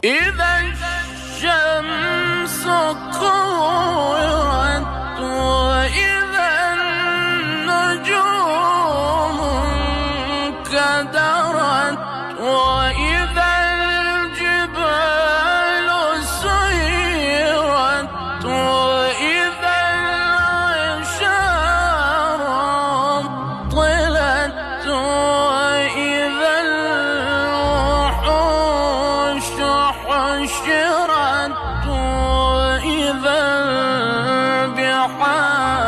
إذا الشمس كورت وإذا النجوم انكدرت وإذا الجبال سيرت وإذا العشار عطلت وإذا الوحوش حشرت وإذا البحار